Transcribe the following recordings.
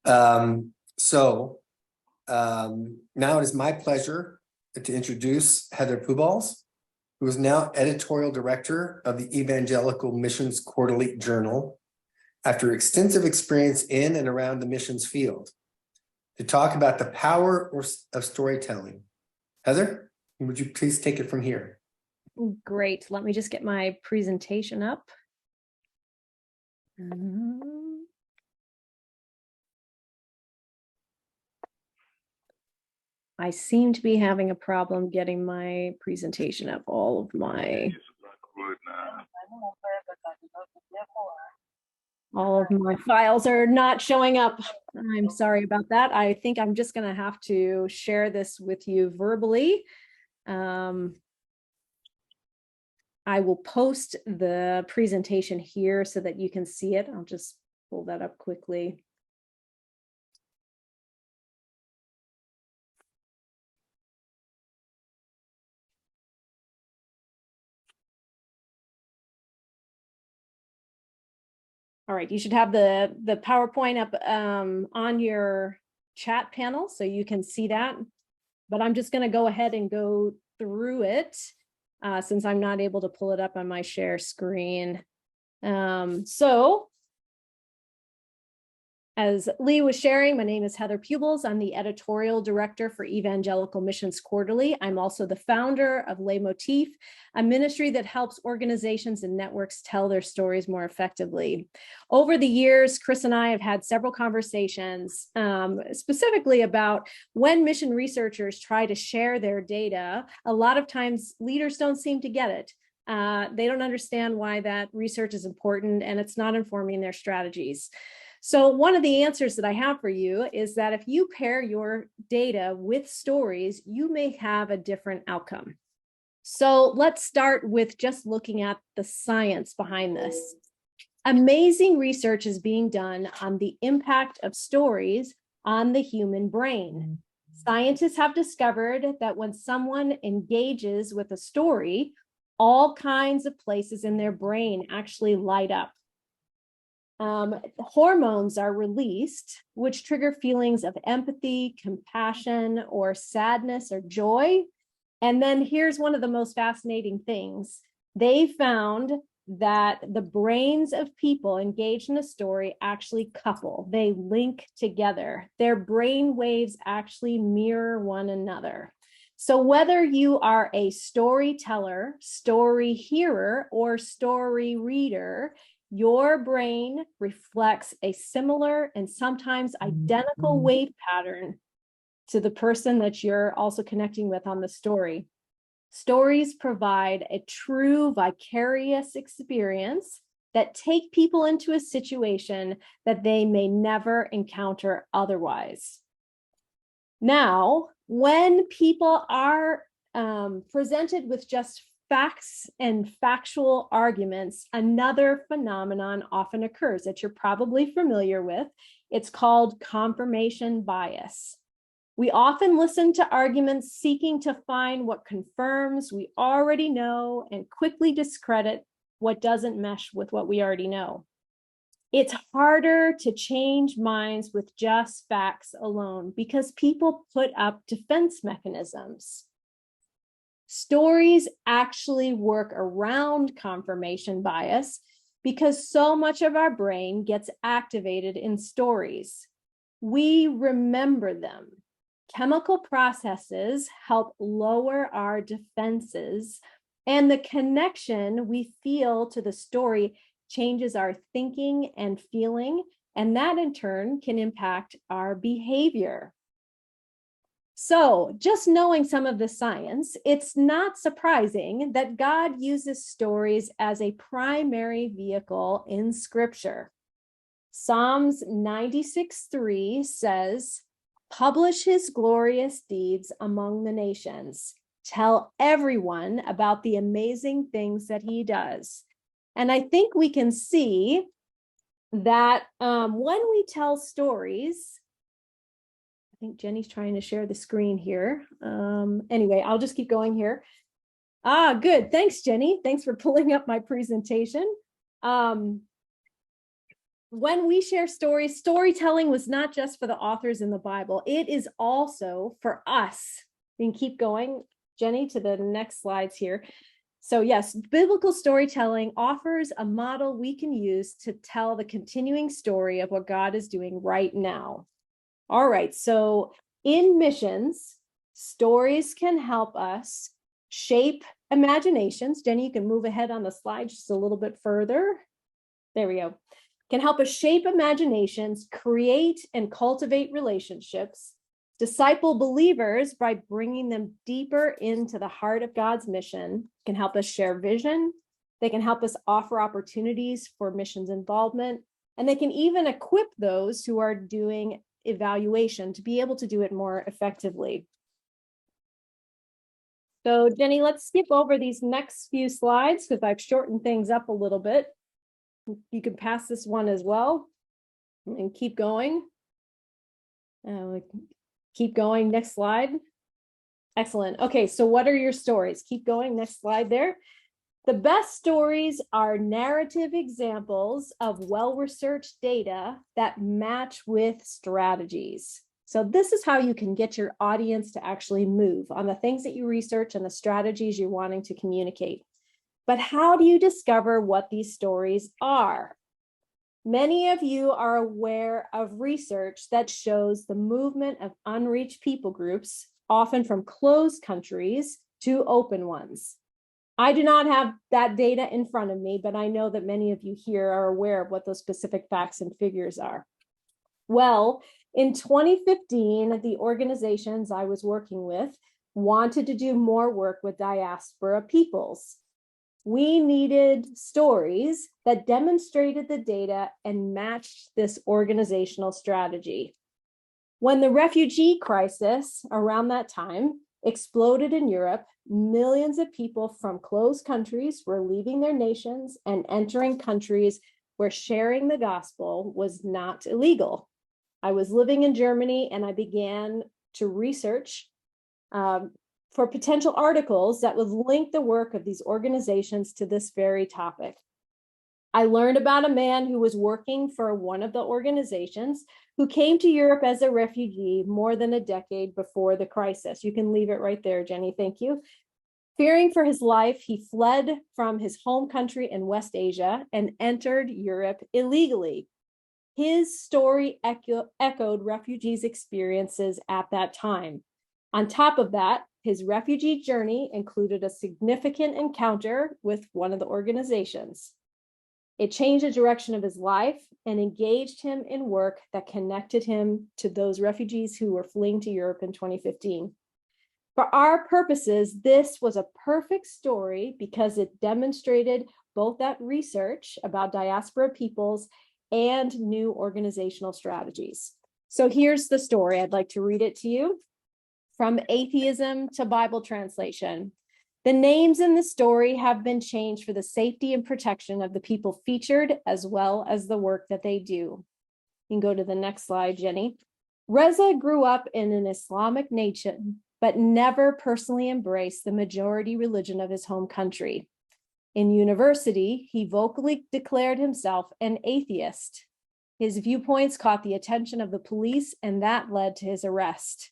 Now it is my pleasure to introduce Heather Pubols, who is now editorial director of the Evangelical Missions Quarterly Journal, after extensive experience in and around the missions field, to talk about the power of storytelling. Heather, would you please take it from here? Great. Let me just get my presentation up. I seem to be having a problem getting my presentation up. All of my files are not showing up. I'm sorry about that. I think I'm just going to have to share this with you verbally. I will post the presentation here so that you can see it. I'll just pull that up quickly. All right, you should have the PowerPoint up on your chat panel so you can see that. But I'm just going to go ahead and go through it since I'm not able to pull it up on my share screen. As Lee was sharing, my name is Heather Pubols. I'm the editorial director for Evangelical Missions Quarterly. I'm also the founder of Leitmotif, a ministry that helps organizations and networks tell their stories more effectively. Over the years, Chris and I have had several conversations specifically about when mission researchers try to share their data. A lot of times leaders don't seem to get it. They don't understand why that research is important, and it's not informing their strategies. So one of the answers that I have for you is that if you pair your data with stories, you may have a different outcome. So let's start with just looking at the science behind this. Amazing research is being done on the impact of stories on the human brain. Scientists have discovered that when someone engages with a story, all kinds of places in their brain actually light up. Hormones are released, which trigger feelings of empathy, compassion, or sadness or joy. And then here's one of the most fascinating things. They found that the brains of people engaged in a story actually couple. They link together. Their brain waves actually mirror one another. So whether you are a storyteller, story hearer, or story reader, your brain reflects a similar and sometimes identical wave pattern to the person that you're also connecting with on the story. Stories provide a true vicarious experience that take people into a situation that they may never encounter otherwise. Now, when people are presented with just facts and factual arguments, another phenomenon often occurs that you're probably familiar with. It's called confirmation bias. We often listen to arguments seeking to find what confirms we already know and quickly discredit what doesn't mesh with what we already know. It's harder to change minds with just facts alone because people put up defense mechanisms. Stories actually work around confirmation bias because so much of our brain gets activated in stories. We remember them. Chemical processes help lower our defenses, and the connection we feel to the story changes our thinking and feeling, and that in turn can impact our behavior. So just knowing some of the science, it's not surprising that God uses stories as a primary vehicle in Scripture. Psalms 96:3 says, "Publish his glorious deeds among the nations. Tell everyone about the amazing things that he does." And I think we can see that when we tell stories, I think Jenny's trying to share the screen here. Anyway, I'll just keep going here. Good. Thanks, Jenny. Thanks for pulling up my presentation. when we share stories, storytelling was not just for the authors in the Bible. It is also for us. We can keep going, Jenny, to the next slides here. So yes, biblical storytelling offers a model we can use to tell the continuing story of what God is doing right now. All right, so in missions, stories can help us shape imaginations. Jenny, you can move ahead on the slide just a little bit further. There we go. Can help us shape imaginations, create and cultivate relationships, disciple believers by bringing them deeper into the heart of God's mission, can help us share vision. They can help us offer opportunities for missions involvement, and they can even equip those who are doing evaluation to be able to do it more effectively. So Jenny, let's skip over these next few slides because I've shortened things up a little bit. You can pass this one as well and keep going. Keep going, next slide. Excellent. Okay, so what are your stories? Keep going, next slide there. The best stories are narrative examples of well-researched data that match with strategies. So this is how you can get your audience to actually move on the things that you research and the strategies you're wanting to communicate. But how do you discover what these stories are? Many of you are aware of research that shows the movement of unreached people groups, often from closed countries to open ones. I do not have that data in front of me, but I know that many of you here are aware of what those specific facts and figures are. Well, in 2015, the organizations I was working with wanted to do more work with diaspora peoples. We needed stories that demonstrated the data and matched this organizational strategy. When the refugee crisis around that time exploded in Europe, millions of people from closed countries were leaving their nations and entering countries where sharing the gospel was not illegal. I was living in Germany and I began to research for potential articles that would link the work of these organizations to this very topic. I learned about a man who was working for one of the organizations who came to Europe as a refugee more than a decade before the crisis. You can leave it right there, Jenny, thank you. Fearing for his life, he fled from his home country in West Asia and entered Europe illegally. His story echoed refugees' experiences at that time. On top of that, his refugee journey included a significant encounter with one of the organizations. It changed the direction of his life and engaged him in work that connected him to those refugees who were fleeing to Europe in 2015. For our purposes, this was a perfect story because it demonstrated both that research about diaspora peoples and new organizational strategies. So here's the story. I'd like to read it to you. From atheism to Bible translation. The names in the story have been changed for the safety and protection of the people featured, as well as the work that they do. You can go to the next slide, Jenny. Reza grew up in an Islamic nation, but never personally embraced the majority religion of his home country. In university, he vocally declared himself an atheist. His viewpoints caught the attention of the police, and that led to his arrest.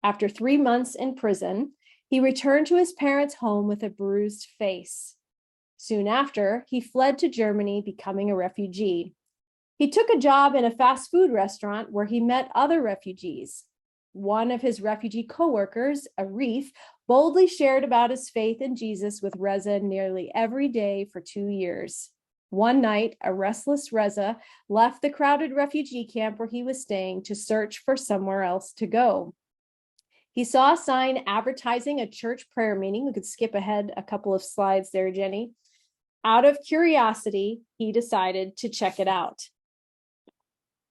After 3 months in prison, he returned to his parents' home with a bruised face. Soon after, he fled to Germany, becoming a refugee. He took a job in a fast food restaurant where he met other refugees. One of his refugee co-workers, Arif, boldly shared about his faith in Jesus with Reza nearly every day for 2 years. One night, a restless Reza left the crowded refugee camp where he was staying to search for somewhere else to go. He saw a sign advertising a church prayer meeting. We could skip ahead a couple of slides there, Jenny. Out of curiosity, he decided to check it out.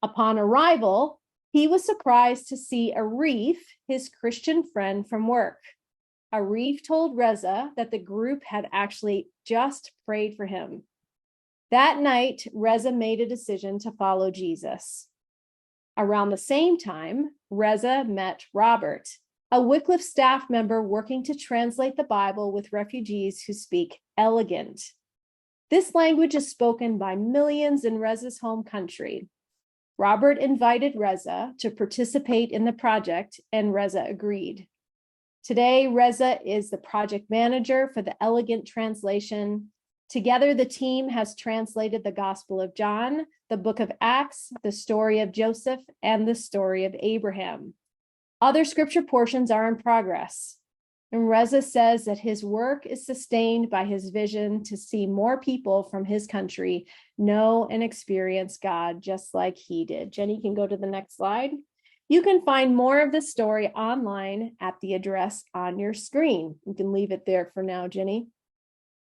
Upon arrival, he was surprised to see Arif, his Christian friend from work. Arif told Reza that the group had actually just prayed for him. That night, Reza made a decision to follow Jesus. Around the same time, Reza met Robert, a Wycliffe staff member working to translate the Bible with refugees who speak elegant. This language is spoken by millions in Reza's home country. Robert invited Reza to participate in the project, and Reza agreed. Today, Reza is the project manager for the Elegant translation. Together, the team has translated the Gospel of John, the book of Acts, the story of Joseph, and the story of Abraham. Other scripture portions are in progress. And Reza says that his work is sustained by his vision to see more people from his country know and experience God just like he did. Jenny, you can go to the next slide. You can find more of this story online at the address on your screen. You can leave it there for now, Jenny.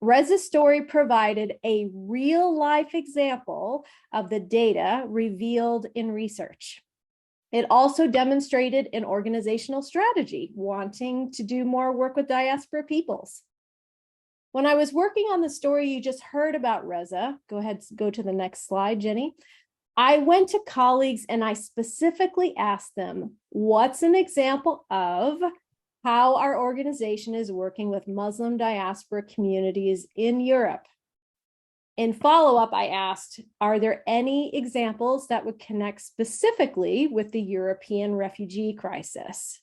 Reza's story provided a real-life example of the data revealed in research. It also demonstrated an organizational strategy, wanting to do more work with diaspora peoples. When I was working on the story you just heard about Reza, go ahead, go to the next slide, Jenny. I went to colleagues and I specifically asked them, what's an example of how our organization is working with Muslim diaspora communities in Europe? In follow-up, I asked, are there any examples that would connect specifically with the European refugee crisis?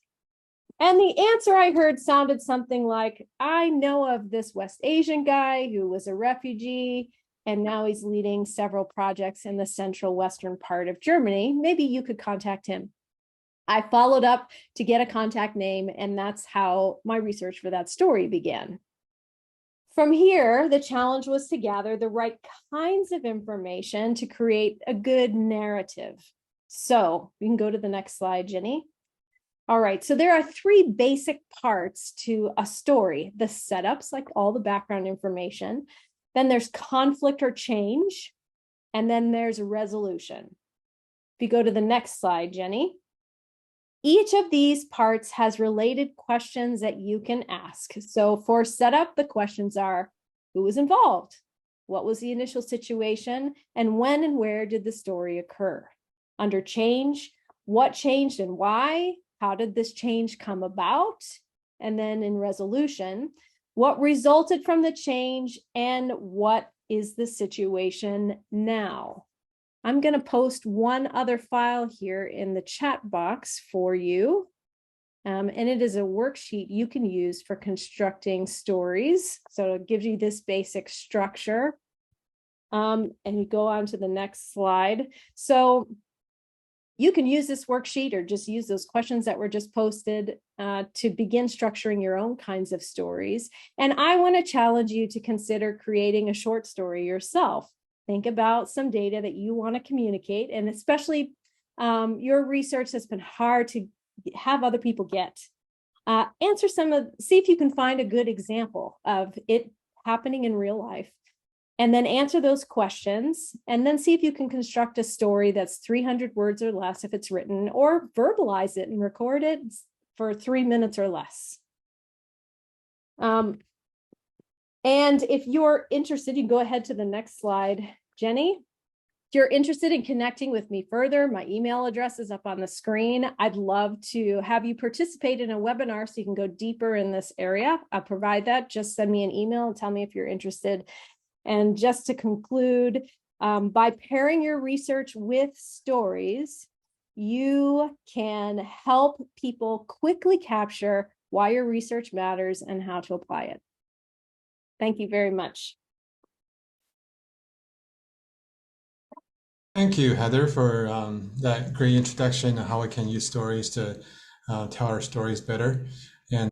And the answer I heard sounded something like, I know of this West Asian guy who was a refugee, and now he's leading several projects in the central western part of Germany. Maybe you could contact him. I followed up to get a contact name, and that's how my research for that story began. From here, the challenge was to gather the right kinds of information to create a good narrative. So we can go to the next slide, Jenny. All right, so there are three basic parts to a story: the setups, like all the background information, then there's conflict or change, and then there's resolution. If you go to the next slide, Jenny. Each of these parts has related questions that you can ask. So for setup, the questions are, who was involved? What was the initial situation? And when and where did the story occur? Under change, what changed and why? How did this change come about? And then in resolution, what resulted from the change and what is the situation now? I'm going to post one other file here in the chat box for you. And it is a worksheet you can use for constructing stories. So it gives you this basic structure. And you go on to the next slide. So you can use this worksheet or just use those questions that were just posted to begin structuring your own kinds of stories. And I want to challenge you to consider creating a short story yourself. Think about some data that you want to communicate, and especially your research has been hard to have other people get. See if you can find a good example of it happening in real life, and then answer those questions, and then see if you can construct a story that's 300 words or less if it's written, or verbalize it and record it for 3 minutes or less. And if you're interested, you can go ahead to the next slide, Jenny. If you're interested in connecting with me further, my email address is up on the screen. I'd love to have you participate in a webinar so you can go deeper in this area. I'll provide that. Just send me an email and tell me if you're interested. And just to conclude, by pairing your research with stories, you can help people quickly capture why your research matters and how to apply it. Thank you very much. Thank you, Heather, for that great introduction on how we can use stories to tell our stories better. And